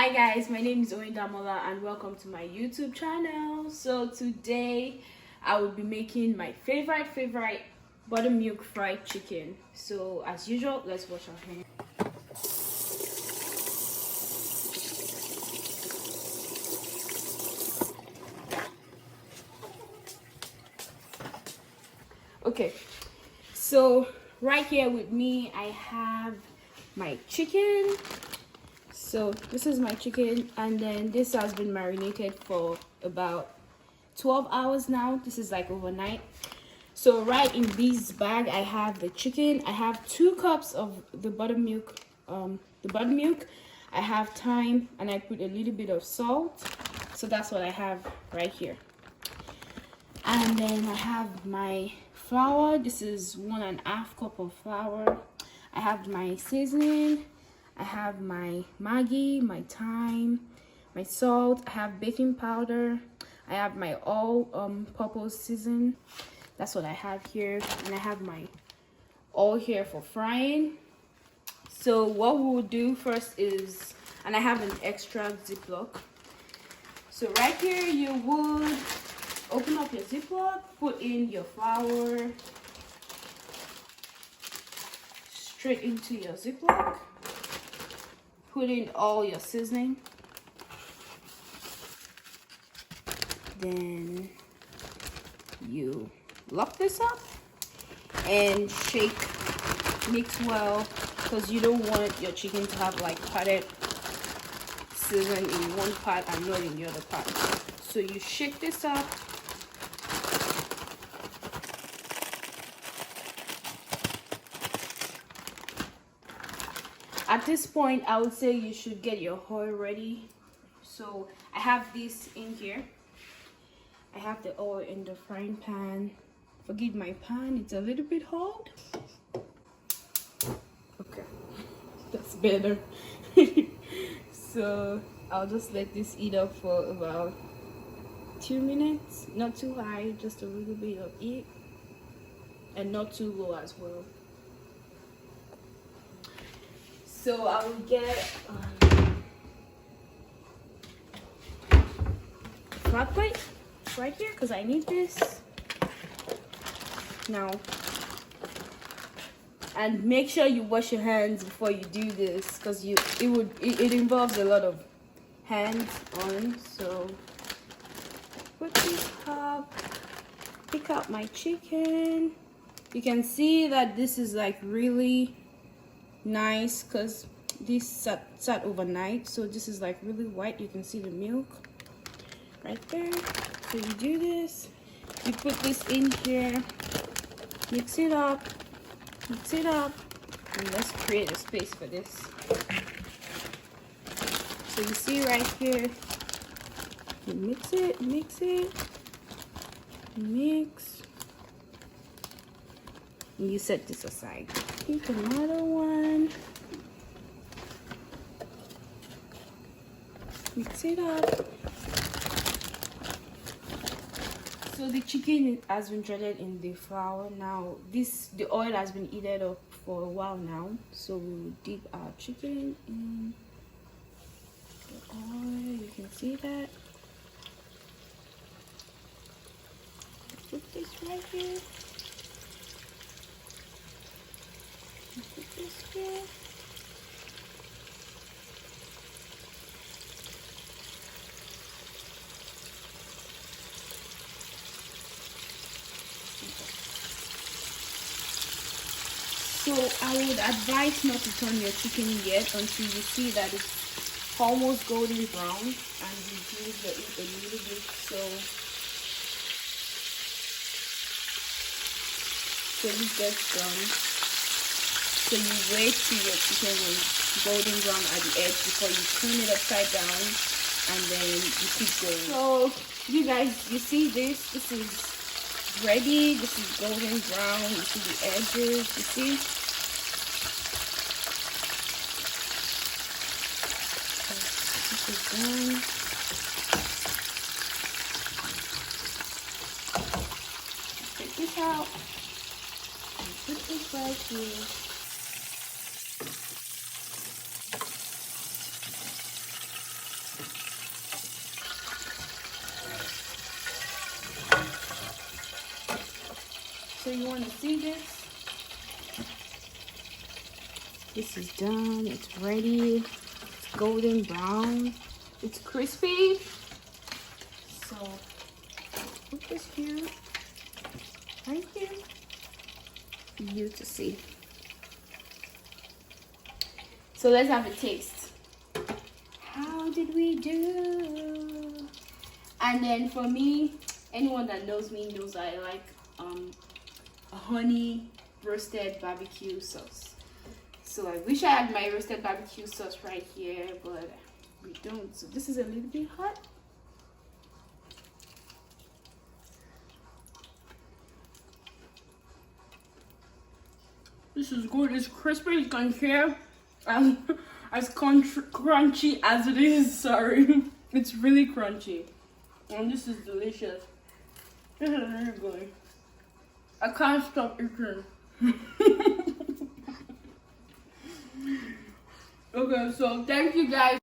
Hi guys, my name is Damola and welcome to my YouTube channel. So today I will be making my favorite buttermilk fried chicken. So as usual, let's wash our hands. Okay, so right here with me I have my chicken. So this is my chicken, and then this has been marinated for about 12 hours now. This is like overnight. So right in this bag I have the chicken. I have 2 cups of the buttermilk. I have thyme, and I put a little bit of salt. So that's what I have right here. And then I have my flour. This is 1.5 cup of flour. I have my seasoning. I have my Maggi, my thyme, my salt. I have baking powder. I have my all-purpose season. That's what I have here. And I have my oil here for frying. So what we will do first is, and I have an extra Ziploc. So right here you would open up your Ziploc, put in your flour straight into your Ziploc. Put in all your seasoning. Then you lock this up and shake, mix well, because you don't want your chicken to have like potted seasoning in one pot and not in the other pot. So you shake this up. At this point, I would say you should get your oil ready. So I have this in here. I have the oil in the frying pan. Forgive my pan, it's a little bit hot. Okay, that's better. So I'll just let this heat up for about 2 minutes. Not too high, just a little bit of heat. And not too low as well. So I will get flat plate right here because I need this now. And make sure you wash your hands before you do this, because it involves a lot of hands on. So put this up, pick out my chicken. You can see that this is like really nice because this sat overnight, so this is like really white. You can see the milk right there. So you do this, you put this in here, mix it up, and let's create a space for this. So you see right here, you mix, and you set this aside. Pick another one, mix it up. So the chicken has been threaded in the flour. Now the oil has been heated up for a while now, so we will dip our chicken in the oil. You can see that. Put this right here. Put this here. So I would advise not to turn your chicken yet until you see that it's almost golden brown, and reduce the heat a little bit. So it gets done. So you wait till your chicken is golden brown at the edge before you turn it upside down, and then you keep going. So you guys, you see this? This is ready. This is golden brown. You see the edges. You see? This is done. Take this out and put this right here. So you want to see this? This is done. It's ready. It's golden brown. It's crispy. So put this here, right here, for you to see. So let's have a taste. How did we do? And then for me, anyone that knows me knows I like a honey roasted barbecue sauce. So I wish I had my roasted barbecue sauce right here, but we don't. So this is a little bit hot. This is good. It's crispy. You can hear as crunchy as it is. Sorry, it's really crunchy, and this is delicious. This is really good. I can't stop eating. Okay, so thank you guys.